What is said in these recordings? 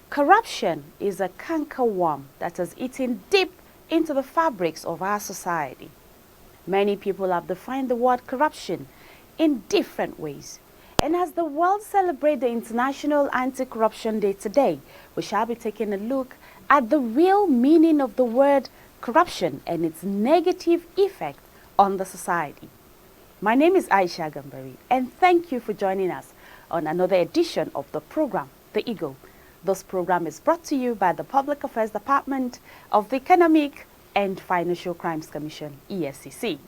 Corruption is a cankerworm that has eaten deep into the fabrics of our society. Many people have defined the word corruption in different ways. And as the world celebrates the International Anti-Corruption Day today, we shall be taking a look at the real meaning of the word corruption and its negative effect on the society. My name is Aisha Gambari, and thank you for joining us on another edition of the program, The Eagle. This program is brought to you by the Public Affairs Department of the Economic and Financial Crimes Commission, EFCC.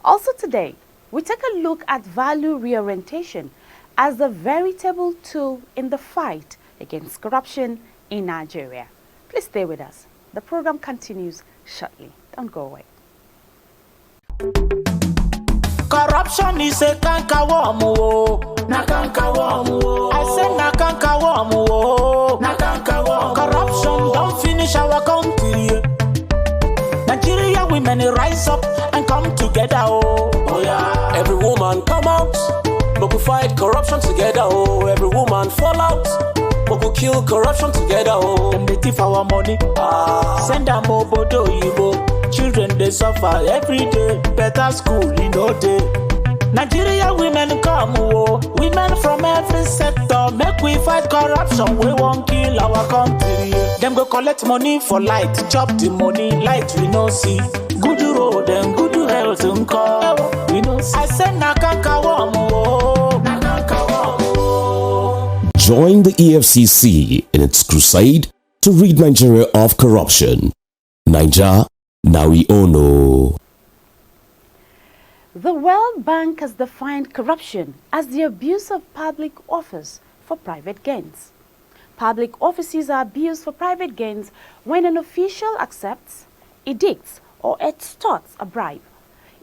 Also today, we take a look at value reorientation as a veritable tool in the fight against corruption in Nigeria. Please stay with us. The program continues shortly. Don't go away. Corruption is a cankerworm, na cankerworm. I say na cankerworm, na cankerworm. Corruption don't finish our country. Nigeria women rise up and come together, oh yeah. Every woman come out, but we fight corruption together, oh. Every woman fall out, but we kill corruption together, oh. Them they thief our money, send them obodo yibo. Children they suffer every day, better school in no day. Nigeria women come, oh, women from every sector, make we fight corruption, we won't kill our country. Them go collect money for light, chop the money, light we no see. Good road and good health we no see. I say na cankerworm, na cankerworm. Join the EFCC in its crusade to rid Nigeria of corruption. Naija, now we all know. The World Bank has defined corruption as the abuse of public office for private gains. Public offices are abused for private gains when an official accepts, edicts, or extorts a bribe.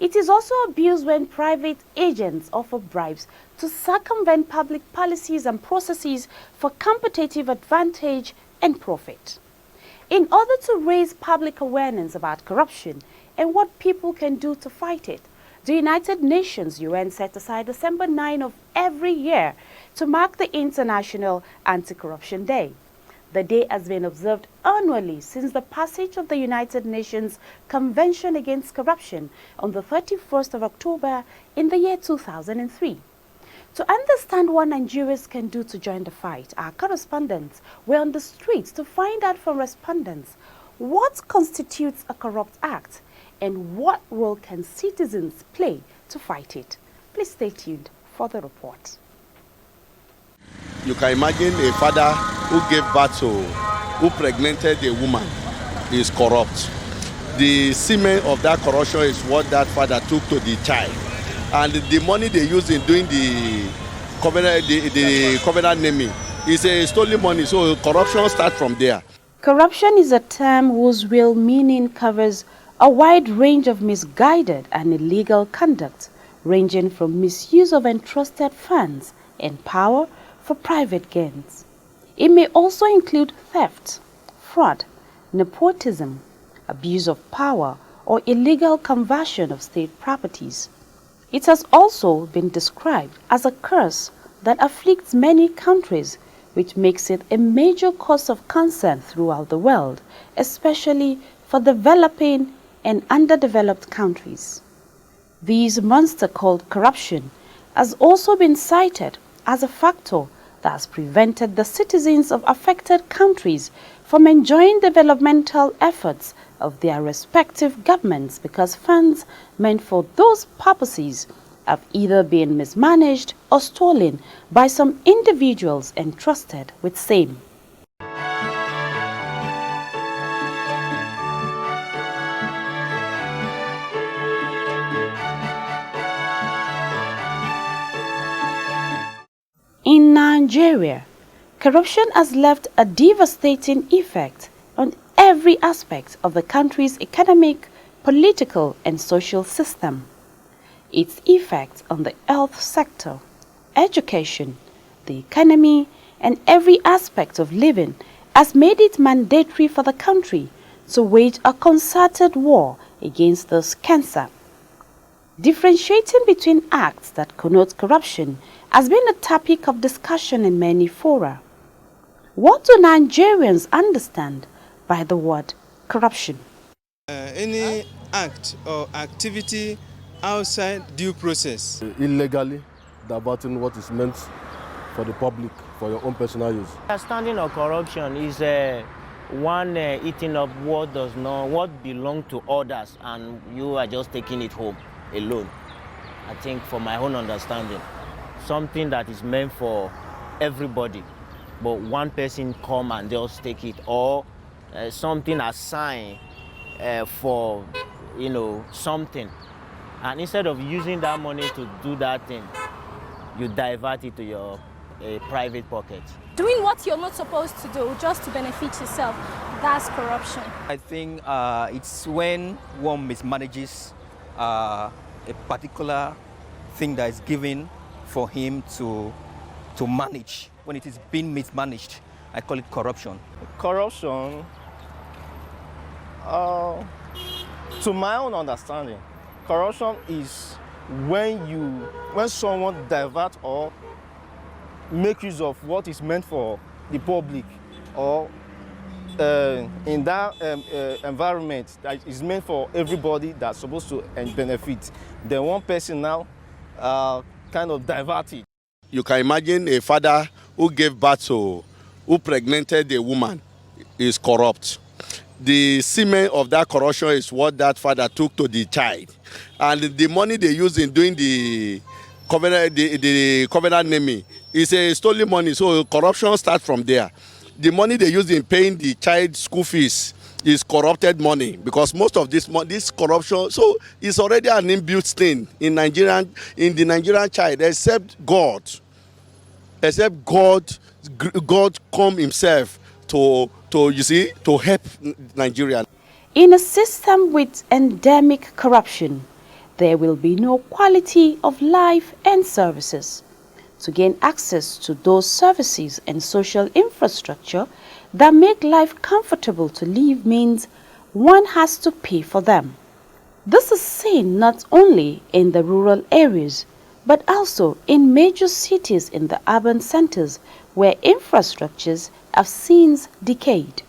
It is also abused when private agents offer bribes to circumvent public policies and processes for competitive advantage and profit. In order to raise public awareness about corruption and what people can do to fight it, the United Nations UN set aside December 9 of every year to mark the International Anti-Corruption Day. The day has been observed annually since the passage of the United Nations Convention Against Corruption on the 31st of October in the year 2003. To understand what Nigerians can do to join the fight, our correspondents were on the streets to find out from respondents what constitutes a corrupt act and what role can citizens play to fight it. Please stay tuned for the report. You can imagine a father who gave birth to, who pregnanted a woman is corrupt. The semen of that corruption is what that father took to the child. And the money they use in doing the covenant naming is a stolen money, so corruption starts from there. Corruption is a term whose real meaning covers a wide range of misguided and illegal conduct, ranging from misuse of entrusted funds and power for private gains. It may also include theft, fraud, nepotism, abuse of power, or illegal conversion of state properties. It has also been described as a curse that afflicts many countries, which makes it a major cause of concern throughout the world, especially for developing and underdeveloped countries. This monster called corruption has also been cited as a factor that has prevented the citizens of affected countries from enjoying developmental efforts of their respective governments because funds meant for those purposes have either been mismanaged or stolen by some individuals entrusted with same. In Nigeria, Corruption has left a devastating effect on every aspect of the country's economic, political, and social system. Its effect on the health sector, education, the economy, and every aspect of living has made it mandatory for the country to wage a concerted war against this cancer. Differentiating between acts that connote corruption has been a topic of discussion in many fora. What do Nigerians understand by the word corruption? Any act or activity outside due process. Illegally diverting what is meant for the public, for your own personal use. Understanding of corruption is one eating up what belongs to others, and you are just taking it home alone. I think, for my own understanding, something that is meant for everybody, but one person come and just take it, or something assigned for something, and instead of using that money to do that thing, you divert it to your private pocket. Doing what you're not supposed to do just to benefit yourself, that's corruption. I think it's when one mismanages a particular thing that is given for him to manage. When it is being mismanaged, I call it corruption. Corruption, to my own understanding, corruption is when someone divert or make use of what is meant for the public, or in that environment that is meant for everybody that's supposed to benefit. Then one person now kind of divert it. You can imagine a father who gave birth to, who pregnanted a woman is corrupt. The semen of that corruption is what that father took to the child. And the money they use in doing the covenant naming is a stolen money, so corruption starts from there. The money they use in paying the child's school fees is corrupted money, because most of this corruption, so it's already an inbuilt thing in the Nigerian child, except God come himself to help Nigeria. In a system with endemic corruption, there will be no quality of life and services. To gain access to those services and social infrastructure that make life comfortable to live means one has to pay for them. This is seen not only in the rural areas, but also in major cities in the urban centers where infrastructures have since decayed.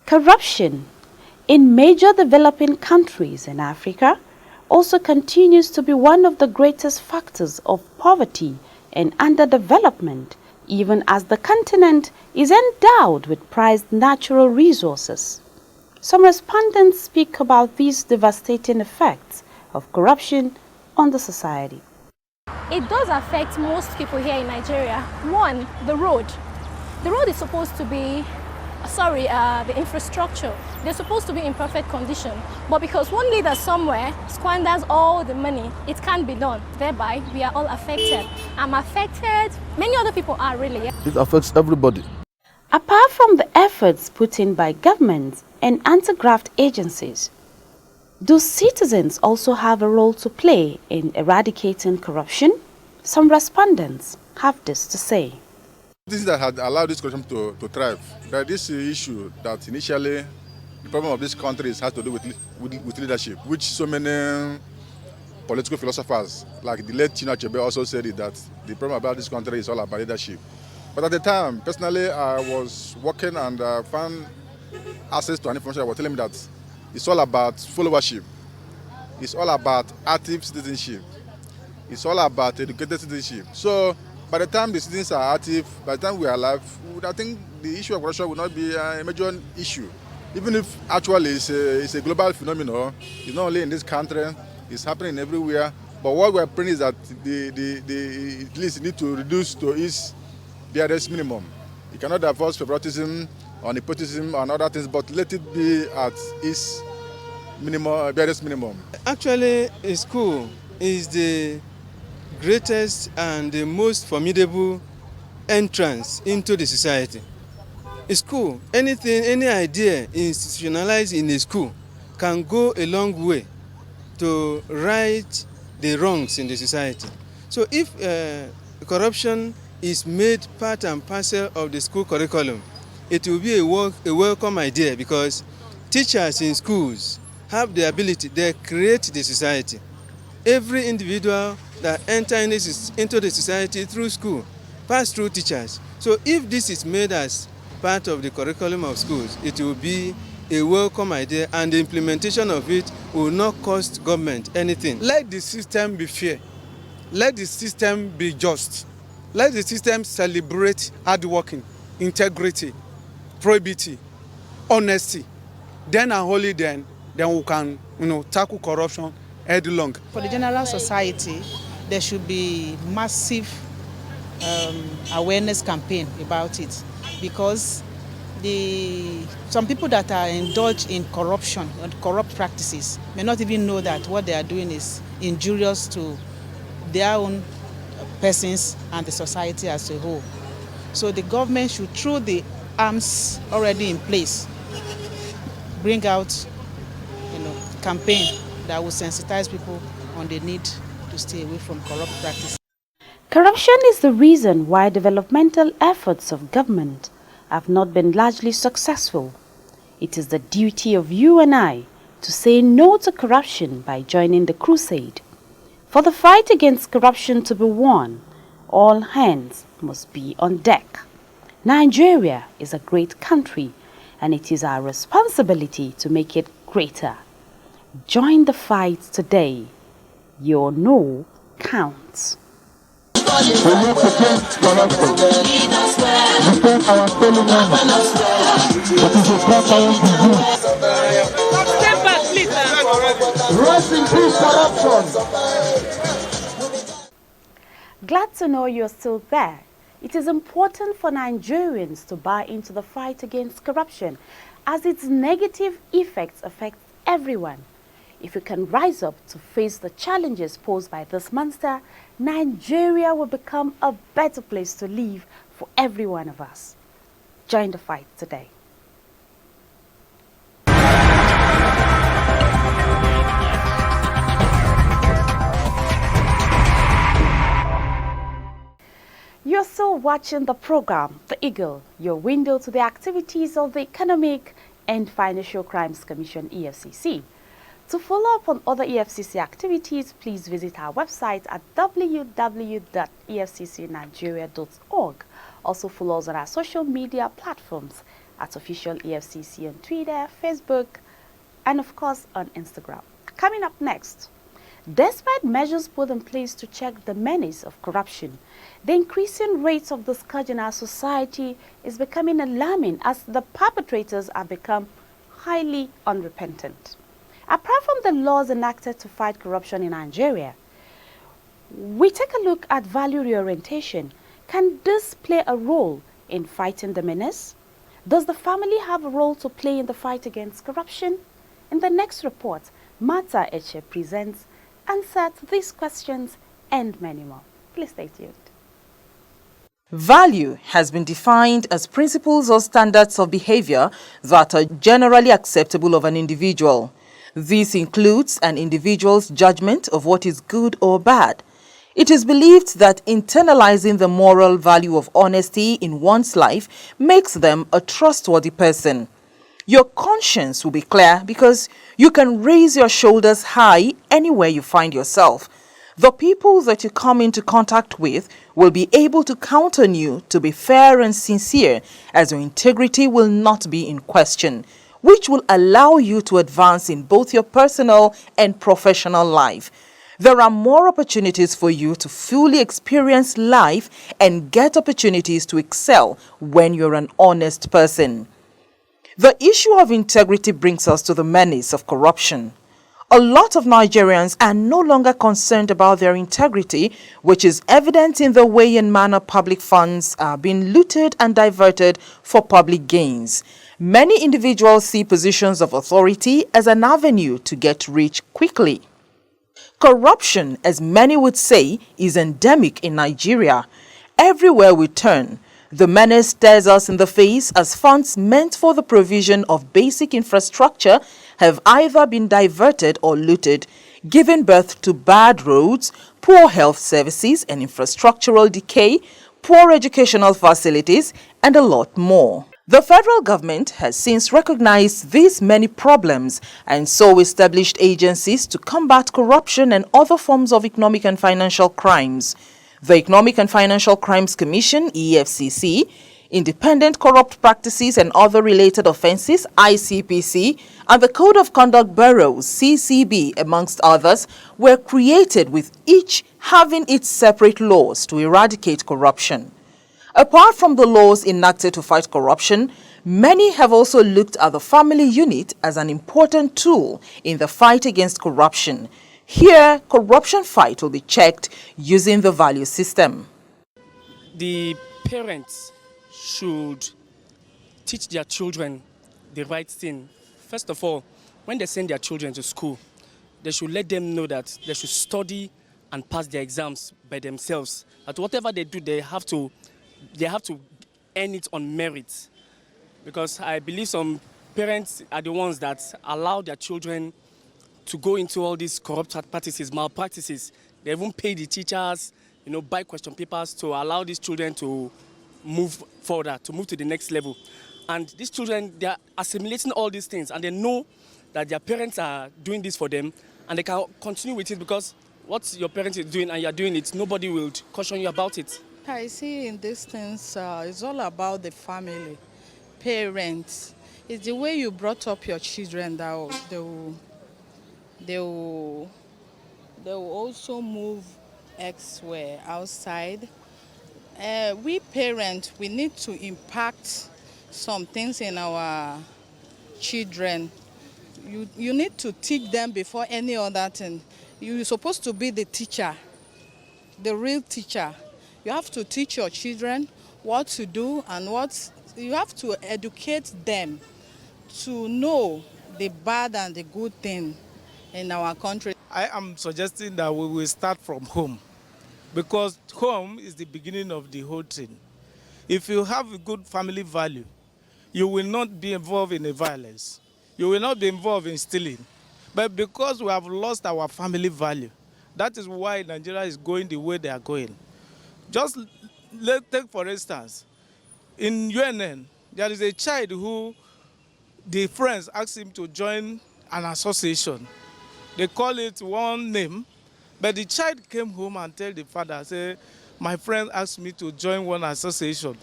Corruption in major developing countries in Africa also continues to be one of the greatest factors of poverty and underdevelopment, even as the continent is endowed with prized natural resources. Some respondents speak about these devastating effects of corruption on the society. It does affect most people here in Nigeria. One, the road. The road is supposed to be the infrastructure, they're supposed to be in perfect condition, but because one leader somewhere squanders all the money, it can't be done. Thereby, we are all affected. I'm affected, many other people are really. It affects everybody. Apart from the efforts put in by governments and anti-graft agencies, do citizens also have a role to play in eradicating corruption? Some respondents have this to say. This that had allowed this corruption to thrive. But this issue that initially the problem of this country has to do with leadership, which so many political philosophers, like the late Chinua Achebe, also said it, that the problem about this country is all about leadership. But at the time, personally, I was working and found access to an information that was telling me that it's all about followership. It's all about active citizenship. It's all about educated citizenship. So by the time the citizens are active, by the time we are alive, I think the issue of corruption will not be a major issue. Even if actually it's a global phenomenon, it's not only in this country, it's happening everywhere. But what we're praying is that at least need to reduce to its barest minimum. You cannot divorce favoritism on nepotism and other things, but let it be at its minimum, barest minimum. Actually, a school is the greatest and the most formidable entrance into the society. A school, anything, any idea institutionalized in a school can go a long way to right the wrongs in the society. So if corruption is made part and parcel of the school curriculum, it will be a welcome idea, because teachers in schools have the ability, they create the society. Every individual that enters into the society through school pass through teachers. So if this is made as part of the curriculum of schools, it will be a welcome idea, and the implementation of it will not cost government anything. Let the system be fair. Let the system be just. Let the system celebrate hard working, integrity, probity, honesty. Then and only then we can, tackle corruption headlong. For the general society, there should be massive awareness campaign about it, because some people that are indulged in corruption and corrupt practices may not even know that what they are doing is injurious to their own persons and the society as a whole. So the government should, through the arms already in place, bring out campaign that will sensitize people on the need to stay away from corrupt practices. Corruption is the reason why developmental efforts of government have not been largely successful. It is the duty of you and I to say no to corruption by joining the crusade. For the fight against corruption to be won, all hands must be on deck. Nigeria is a great country, and it is our responsibility to make it greater. Join the fight today. Your no counts. We need to change corruption. Defend our fellow members. It is a transparent disease. Step back, please. Rest in peace, corruption. Glad to know you're still there. It is important for Nigerians to buy into the fight against corruption, as its negative effects affect everyone. If we can rise up to face the challenges posed by this monster, Nigeria will become a better place to live for every one of us. Join the fight today. You're still watching the program, The Eagle, your window to the activities of the Economic and Financial Crimes Commission, EFCC. To follow up on other EFCC activities, please visit our website at www.efccnigeria.org. Also follow us on our social media platforms at Official EFCC on Twitter, Facebook, and of course on Instagram. Coming up next, despite measures put in place to check the menace of corruption, the increasing rates of the scourge in our society is becoming alarming, as the perpetrators have become highly unrepentant. Apart from the laws enacted to fight corruption in Nigeria, we take a look at value reorientation. Can this play a role in fighting the menace? Does the family have a role to play in the fight against corruption? In the next report, Martha Eche presents answers to these questions and many more. Please stay tuned. Value has been defined as principles or standards of behavior that are generally acceptable of an individual. This includes an individual's judgment of what is good or bad. It is believed that internalizing the moral value of honesty in one's life makes them a trustworthy person. Your conscience will be clear because you can raise your shoulders high anywhere you find yourself. The people that you come into contact with will be able to count on you to be fair and sincere, as your integrity will not be in question, which will allow you to advance in both your personal and professional life. There are more opportunities for you to fully experience life and get opportunities to excel when you're an honest person. The issue of integrity brings us to the menace of corruption. A lot of Nigerians are no longer concerned about their integrity, which is evident in the way and manner public funds are being looted and diverted for public gains. Many individuals see positions of authority as an avenue to get rich quickly. Corruption, as many would say, is endemic in Nigeria. Everywhere we turn, the menace stares us in the face as funds meant for the provision of basic infrastructure have either been diverted or looted, giving birth to bad roads, poor health services and infrastructural decay, poor educational facilities, and a lot more. The federal government has since recognized these many problems and so established agencies to combat corruption and other forms of economic and financial crimes. The Economic and Financial Crimes Commission, EFCC, Independent Corrupt Practices and Other Related Offences, ICPC, and the Code of Conduct Bureau, CCB, amongst others, were created with each having its separate laws to eradicate corruption. Apart from the laws enacted to fight corruption, many have also looked at the family unit as an important tool in the fight against corruption. Here, corruption fight will be checked using the value system. The parents should teach their children the right thing. First of all, when they send their children to school, they should let them know that they should study and pass their exams by themselves. That whatever they do, they have to earn it on merit. Because I believe some parents are the ones that allow their children to go into all these corrupt practices, malpractices. They even pay the teachers, buy question papers to allow these children to move further, to move to the next level. And these children, they are assimilating all these things and they know that their parents are doing this for them and they can continue with it because what your parents is doing and you're doing it, nobody will caution you about it. I see in these things, it's all about the family, parents. It's the way you brought up your children that they will also move elsewhere, outside. We parents, we need to impact some things in our children. You need to teach them before any other thing. You're supposed to be the teacher, the real teacher. You have to teach your children what to do and you have to educate them to know the bad and the good thing in our country. I am suggesting that we will start from home because home is the beginning of the whole thing. If you have a good family value, you will not be involved in a violence. You will not be involved in stealing. But because we have lost our family value, that is why Nigeria is going the way they are going. Just take for instance, in UNN, there is a child who the friends asked him to join an association. They call it one name, but the child came home and told the father, say, my friend asked me to join one association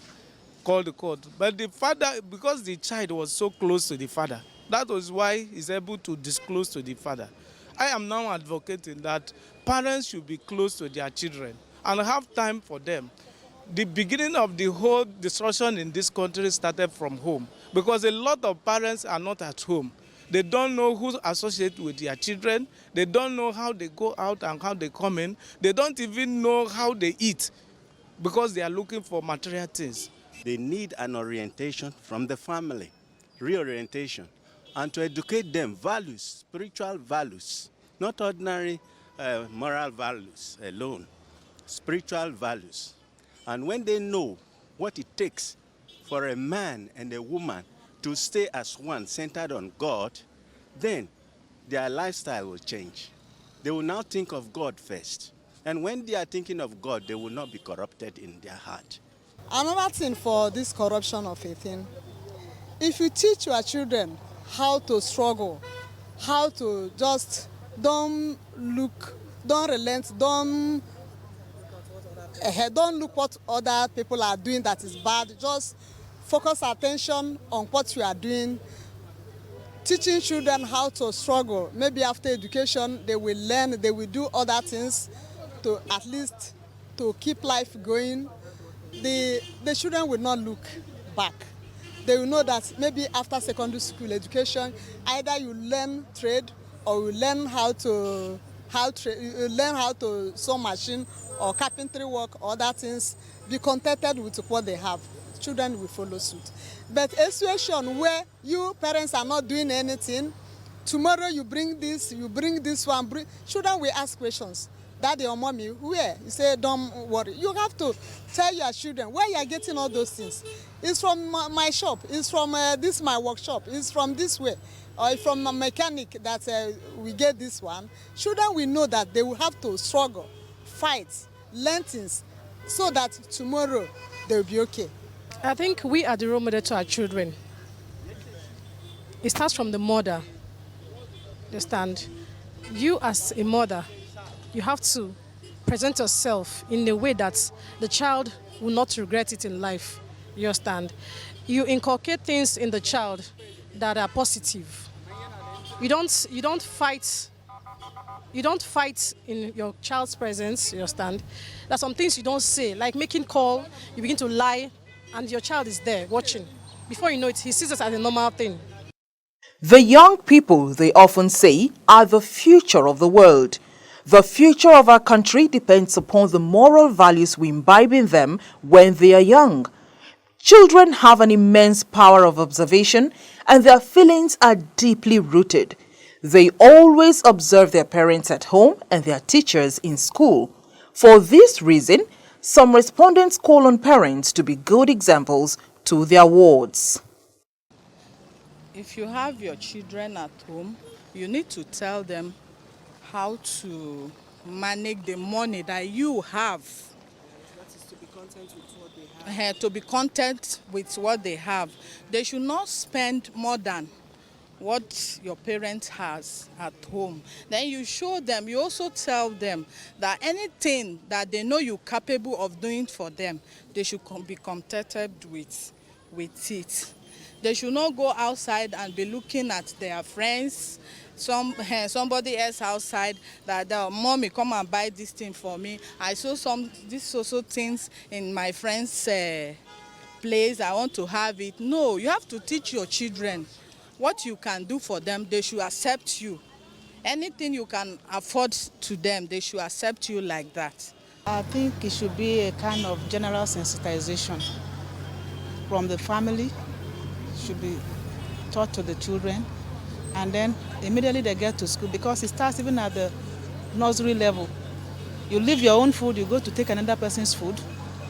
called the court. But the father, because the child was so close to the father, that was why he's able to disclose to the father. I am now advocating that parents should be close to their children and have time for them. The beginning of the whole destruction in this country started from home because a lot of parents are not at home. They don't know who associate with their children. They don't know how they go out and how they come in. They don't even know how they eat because they are looking for material things. They need an orientation from the family, reorientation, and to educate them values, spiritual values, not ordinary moral values alone, spiritual values. And when they know what it takes for a man and a woman to stay as one, centered on God, then their lifestyle will change. They will now think of God first. And when they are thinking of God, they will not be corrupted in their heart. Another thing for this corruption of a thing, if you teach your children how to struggle, how to just don't relent, don't look what other people are doing that is bad, just focus attention on what you are doing. Teaching children how to struggle, maybe after education they will learn, they will do other things to at least to keep life going. The children will not look back. They will know that maybe after secondary school education, either you learn trade or will learn how to sew machine or carpentry work or other things, be contented with what they have. Children will follow suit. But a situation where you parents are not doing anything, tomorrow you bring this one, children will ask questions. Daddy or mommy, where? You say, don't worry. You have to tell your children where you are getting all those things. It's from my shop. It's from this my workshop. It's from this way. Or from a mechanic that we get this one. Children will know that they will have to struggle, fight, learn things, so that tomorrow they will be okay. I think we are the role model to our children. It starts from the mother. Understand? You as a mother, you have to present yourself in a way that the child will not regret it in life. You understand? You inculcate things in the child that are positive. You don't fight in your child's presence. You understand? There are some things you don't say, like making call. You begin to lie, and your child is there watching. Before you know it, he sees it as a normal thing. The young people, they often say, are the future of the world. The future of our country depends upon the moral values we imbibe in them when they are young. Children have an immense power of observation, and their feelings are deeply rooted. They always observe their parents at home and their teachers in school. For this reason, some respondents call on parents to be good examples to their wards. If you have your children at home, you need to tell them how to manage the money that you have. That is to be content with what they have. To be content with what they have. They should not spend more than what your parent has at home. Then you show them, you also tell them that anything that they know you're capable of doing for them, they should be contented with it. They should not go outside and be looking at their friends, somebody else outside, that mommy, come and buy this thing for me. I saw these also things in my friend's place. I want to have it. No, you have to teach your children what you can do for them. They should accept you. Anything you can afford to them, they should accept you like that. I think it should be a kind of general sensitization from the family. Should be taught to the children, and then immediately they get to school, because it starts even at the nursery level. You leave your own food, you go to take another person's food.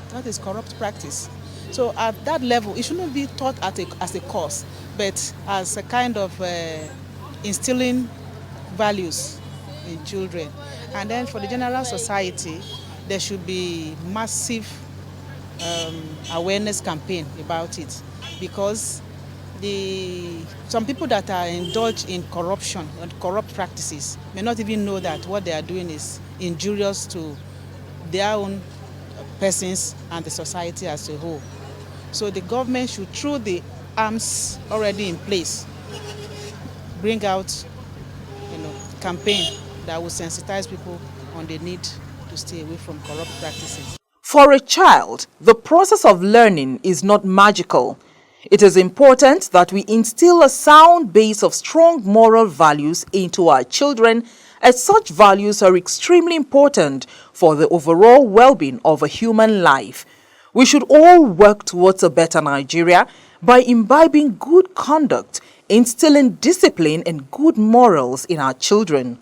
That is corrupt practice. So at that level, it shouldn't be taught as a course, but as a kind of instilling values in children. And then for the general society, there should be massive awareness campaign about it, because some people that are indulged in corruption and corrupt practices may not even know that what they are doing is injurious to their own persons and the society as a whole. So the government should, through the arms already in place, bring out campaign that will sensitize people on the need to stay away from corrupt practices. For a child, the process of learning is not magical. It is important that we instill a sound base of strong moral values into our children, as such values are extremely important for the overall well-being of a human life. We should all work towards a better Nigeria by imbibing good conduct, instilling discipline and good morals in our children.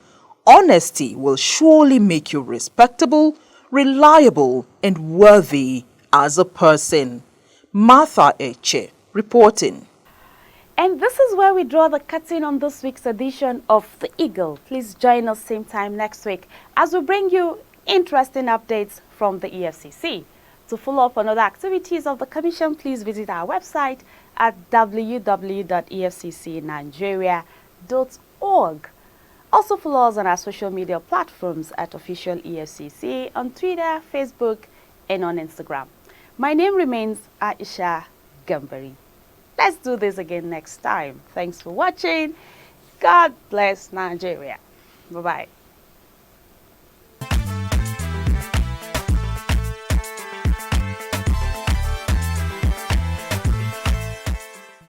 Honesty will surely make you respectable, reliable, and worthy as a person. Martha Eche reporting. And this is where we draw the curtain on this week's edition of The Eagle. Please join us same time next week as we bring you interesting updates from the EFCC. To follow up on other activities of the Commission, please visit our website at www.efccnigeria.org. Also follow us on our social media platforms at Official EFCC on Twitter, Facebook, and on Instagram. My name remains Aisha Gambari. Let's do this again next time. Thanks for watching. God bless Nigeria. Bye-bye.